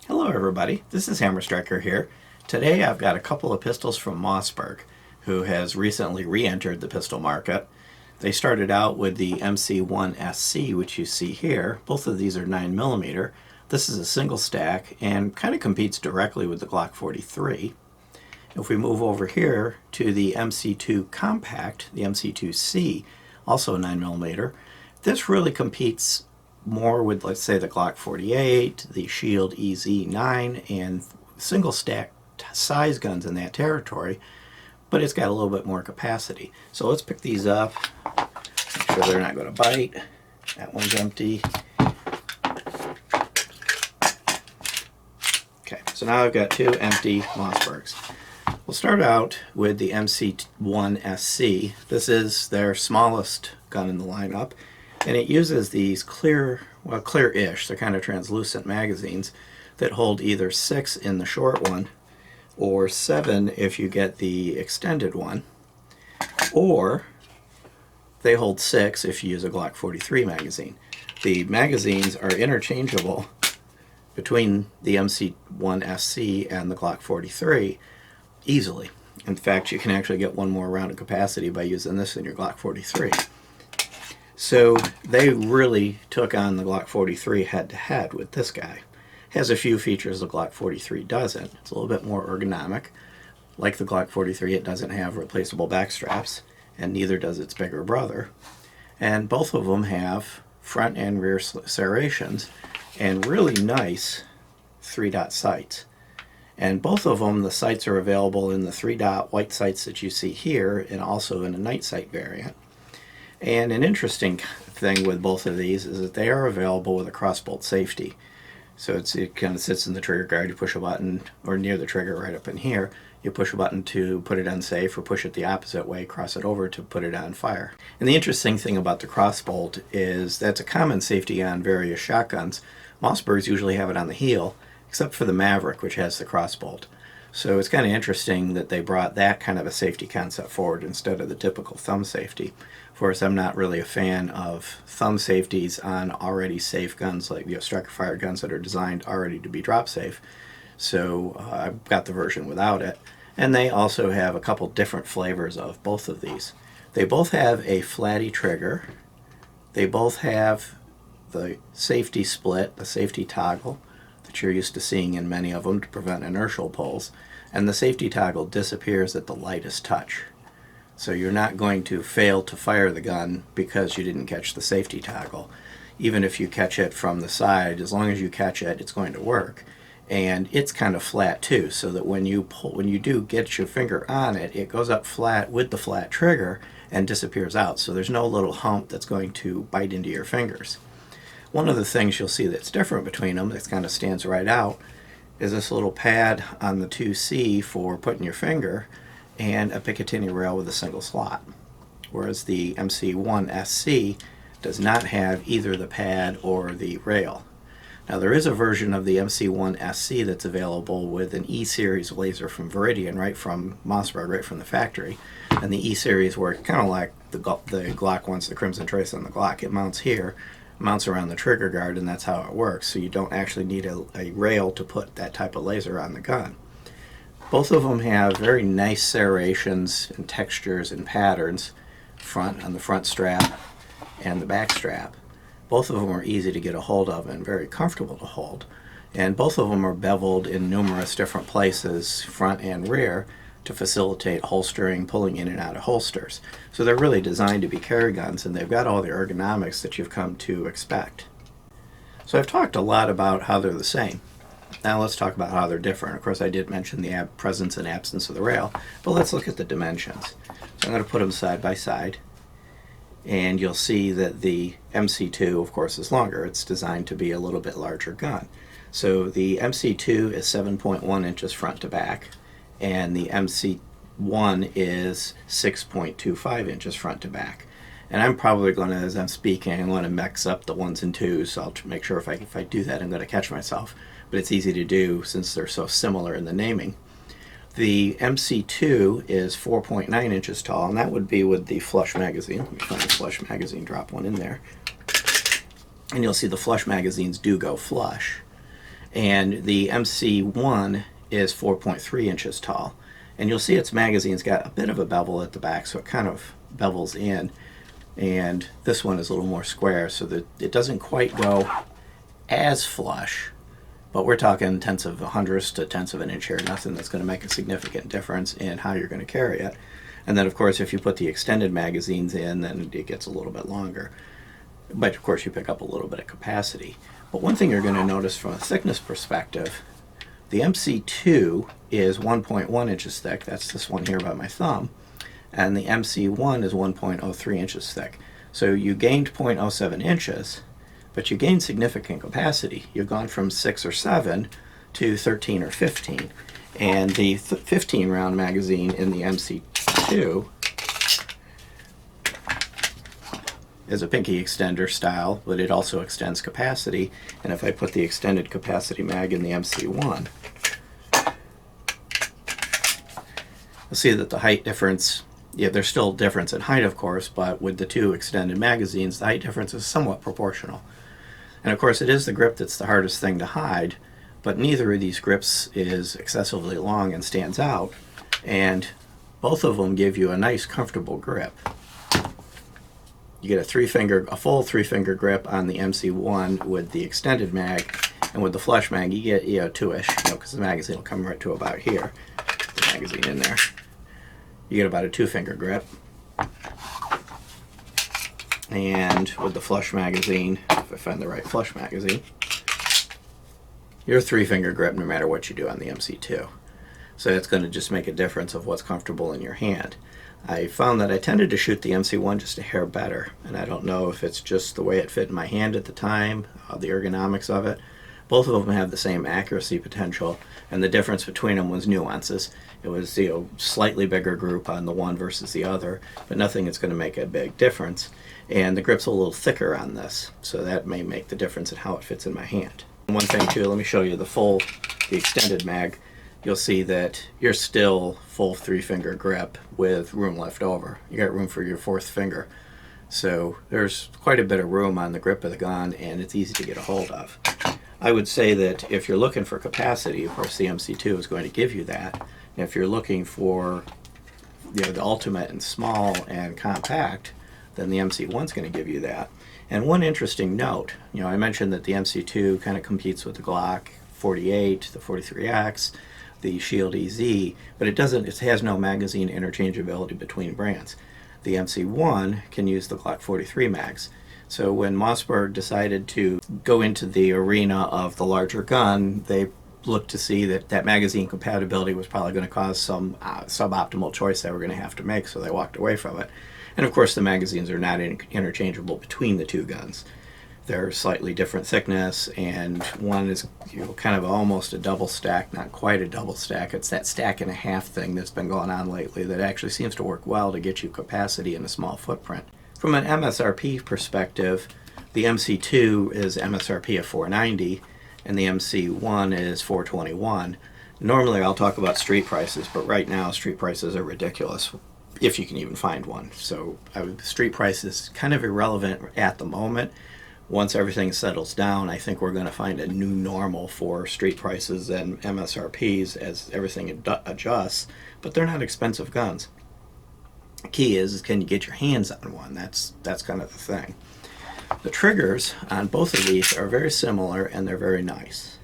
Hello everybody, this is Hammer Striker here. Today I've got a couple of pistols from Mossberg, who has recently re-entered the pistol market. They started out with the MC1SC, which you see here. Both of these are 9mm. This is a single stack and kind of competes directly with the Glock 43. If we move over here to the MC2 Compact, the MC2C, also 9mm, this really competes more with, let's say, the Glock 48, the Shield EZ9, and single stack size guns in that territory, but it's got a little bit more capacity. So let's pick these up, make sure they're not going to bite. That one's empty. Okay, so now I've got two empty Mossbergs. We'll start out with the MC1SC. This is their smallest gun in the lineup, and it uses these clear-ish, they're kind of translucent magazines that hold either 6 in the short one or 7 if you get the extended one, or they hold 6 if you use a Glock 43 magazine. The magazines are interchangeable between the MC1SC and the Glock 43 easily. In fact, you can actually get one more round of capacity by using this in your Glock 43. So they really took on the Glock 43 head-to-head with this guy. Has a few features the Glock 43 doesn't. It's a little bit more ergonomic. Like the Glock 43, it doesn't have replaceable back straps, and neither does its bigger brother. And both of them have front and rear serrations and really nice 3-dot sights. And both of them, the sights are available in the 3-dot white sights that you see here, and also in a night sight variant. And an interesting thing with both of these is that they are available with a crossbolt safety. So it kind of sits in the trigger guard. You push a button, or near the trigger right up in here, you push a button to put it on safe, or push it the opposite way, cross it over to put it on fire. And the interesting thing about the crossbolt is that's a common safety on various shotguns. Mossbergs usually have it on the heel, except for the Maverick, which has the crossbolt. So it's kind of interesting that they brought that kind of a safety concept forward instead of the typical thumb safety. Of course, I'm not really a fan of thumb safeties on already safe guns, like striker fired guns that are designed already to be drop safe. So I've got the version without it. And they also have a couple different flavors of both of these. They both have a flatty trigger. They both have the safety split, the safety toggle that you're used to seeing in many of them to prevent inertial pulls. And the safety toggle disappears at the lightest touch. So you're not going to fail to fire the gun because you didn't catch the safety toggle. Even if you catch it from the side, as long as you catch it, it's going to work. And it's kind of flat too, so that when you do get your finger on it, it goes up flat with the flat trigger and disappears out. So there's no little hump that's going to bite into your fingers. One of the things you'll see that's different between them, that kind of stands right out, is this little pad on the 2C for putting your finger, and a Picatinny rail with a single slot. Whereas the MC1SC does not have either the pad or the rail. Now there is a version of the MC1SC that's available with an E-series laser from Veridian, right from Mossberg, right from the factory. And the E-series works kind of like the Glock ones, the Crimson Trace on the Glock. It mounts here, mounts around the trigger guard, and that's how it works. So you don't actually need a rail to put that type of laser on the gun. Both of them have very nice serrations and textures and patterns on the front strap and the back strap. Both of them are easy to get a hold of and very comfortable to hold. And both of them are beveled in numerous different places, front and rear, to facilitate holstering, pulling in and out of holsters. So they're really designed to be carry guns, and they've got all the ergonomics that you've come to expect. So I've talked a lot about how they're the same. Now let's talk about how they're different. Of course, I did mention the presence and absence of the rail, but let's look at the dimensions. So I'm going to put them side by side, and you'll see that the MC2, of course, is longer. It's designed to be a little bit larger gun. So the MC2 is 7.1 inches front to back, and the MC1 is 6.25 inches front to back. And I'm probably going to, as I'm speaking, I'm going to mix up the 1s and 2s, so I'll make sure if I do that, I'm going to catch myself. But it's easy to do since they're so similar in the naming. The MC2 is 4.9 inches tall, and that would be with the flush magazine. Let me find the flush magazine, drop one in there. And you'll see the flush magazines do go flush. And the MC1 is 4.3 inches tall. And you'll see its magazine's got a bit of a bevel at the back, so it kind of bevels in. And this one is a little more square, so that it doesn't quite go as flush. But we're talking tenths of a hundredths to tenths of an inch here, nothing that's going to make a significant difference in how you're going to carry it. And then, of course, if you put the extended magazines in, then it gets a little bit longer. But, of course, you pick up a little bit of capacity. But one thing you're going to notice from a thickness perspective, the MC2 is 1.1 inches thick. That's this one here by my thumb. And the MC1 is 1.03 inches thick. So you gained 0.07 inches, but you gained significant capacity. You've gone from 6 or 7 to 13 or 15. And the 15 round magazine in the MC2 is a pinky extender style, but it also extends capacity. And if I put the extended capacity mag in the MC1, you'll see that the height difference, yeah, there's still a difference in height, of course, but with the two extended magazines, the height difference is somewhat proportional. And of course, it is the grip that's the hardest thing to hide, but neither of these grips is excessively long and stands out, and both of them give you a nice, comfortable grip. You get a full three-finger grip on the MC1 with the extended mag, and with the flush mag, you get two-ish, because the magazine will come right to about here. Put the magazine in there. You get about a two-finger grip. And with the flush magazine, if I find the right flush magazine, you're a three-finger grip no matter what you do on the MC2. So it's going to just make a difference of what's comfortable in your hand. I found that I tended to shoot the MC1 just a hair better, and I don't know if it's just the way it fit in my hand at the time, the ergonomics of it. Both of them have the same accuracy potential, and the difference between them was nuances. It was slightly bigger group on the one versus the other, but nothing that's going to make a big difference. And the grip's a little thicker on this, so that may make the difference in how it fits in my hand. One thing too, let me show you the extended mag. You'll see that you're still full three-finger grip with room left over. You got room for your fourth finger. So there's quite a bit of room on the grip of the gun, and it's easy to get a hold of. I would say that if you're looking for capacity, of course the MC2 is going to give you that. And if you're looking for the ultimate and small and compact, then the MC1 is going to give you that. And one interesting note, I mentioned that the MC2 kind of competes with the Glock 48, the 43X, the Shield EZ, but it has no magazine interchangeability between brands. The MC1 can use the Glock 43 mags. So when Mossberg decided to go into the arena of the larger gun, they looked to see that magazine compatibility was probably going to cause some suboptimal choice they were going to have to make, so they walked away from it. And of course the magazines are not interchangeable between the two guns. They're slightly different thickness, and one is kind of almost a double stack, not quite a double stack. It's that stack and a half thing that's been going on lately that actually seems to work well to get you capacity in a small footprint. From an MSRP perspective, the MC2 is MSRP of $490 and the MC1 is $421. Normally I'll talk about street prices, but right now street prices are ridiculous, if you can even find one. So street price is kind of irrelevant at the moment. Once everything settles down, I think we're going to find a new normal for street prices and MSRPs as everything adjusts, but they're not expensive guns. The key is can you get your hands on one? That's kind of the thing. The triggers on both of these are very similar, and they're very nice.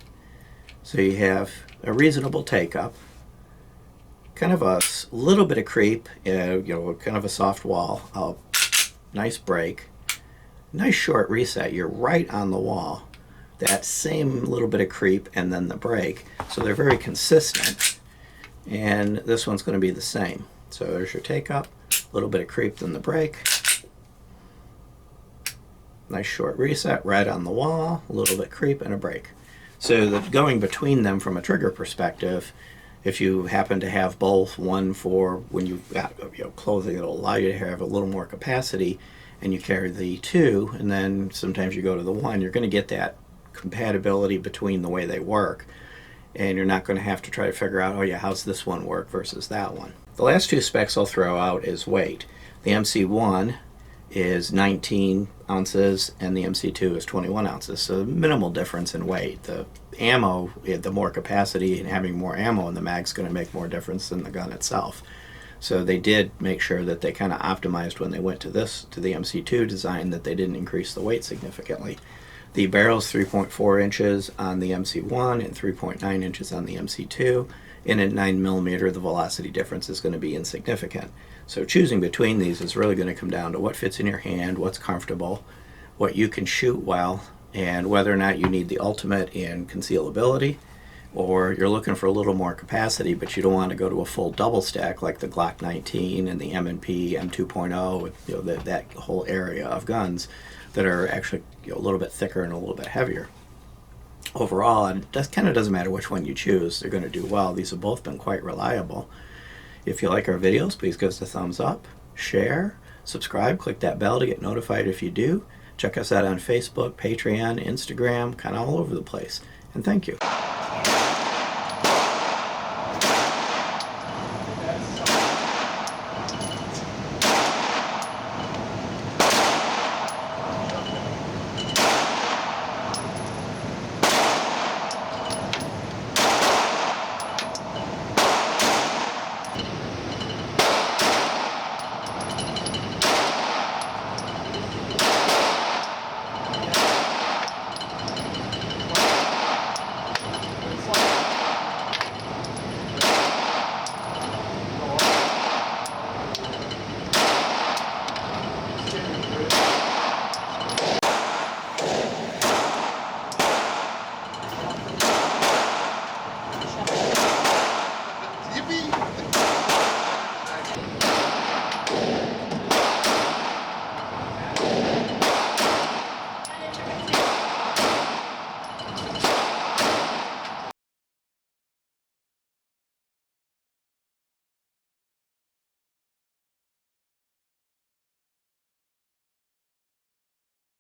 So you have a reasonable take-up, kind of a little bit of creep, kind of a soft wall, a nice break, nice short reset. You're right on the wall. That same little bit of creep and then the break. So they're very consistent. And this one's going to be the same. So there's your take-up, a little bit of creep, then the break. Nice short reset, right on the wall, a little bit creep and a break. So going between them from a trigger perspective, if you happen to have both, one for when you've got clothing that'll allow you to have a little more capacity, and you carry the two, and then sometimes you go to the one, you're going to get that compatibility between the way they work, and you're not going to have to try to figure out, how's this one work versus that one. The last two specs I'll throw out is weight. The MC1 is 19 ounces and the MC2 is 21 ounces. So minimal difference in weight. The ammo, the more capacity and having more ammo in the mag's going to make more difference than the gun itself. So they did make sure that they kind of optimized when they went to the MC2 design, that they didn't increase the weight significantly. The barrel's 3.4 inches on the MC1 and 3.9 inches on the MC2. And at 9mm, the velocity difference is going to be insignificant. So choosing between these is really going to come down to what fits in your hand, what's comfortable, what you can shoot well, and whether or not you need the ultimate in concealability, or you're looking for a little more capacity, but you don't want to go to a full double stack like the Glock 19 and the M&P M2.0, that whole area of guns that are actually a little bit thicker and a little bit heavier. Overall, and it kind of doesn't matter which one you choose, they're going to do well. These have both been quite reliable. If you like our videos, please give us a thumbs up, share, subscribe, click that bell to get notified if you do. Check us out on Facebook, Patreon, Instagram, kind of all over the place. And thank you.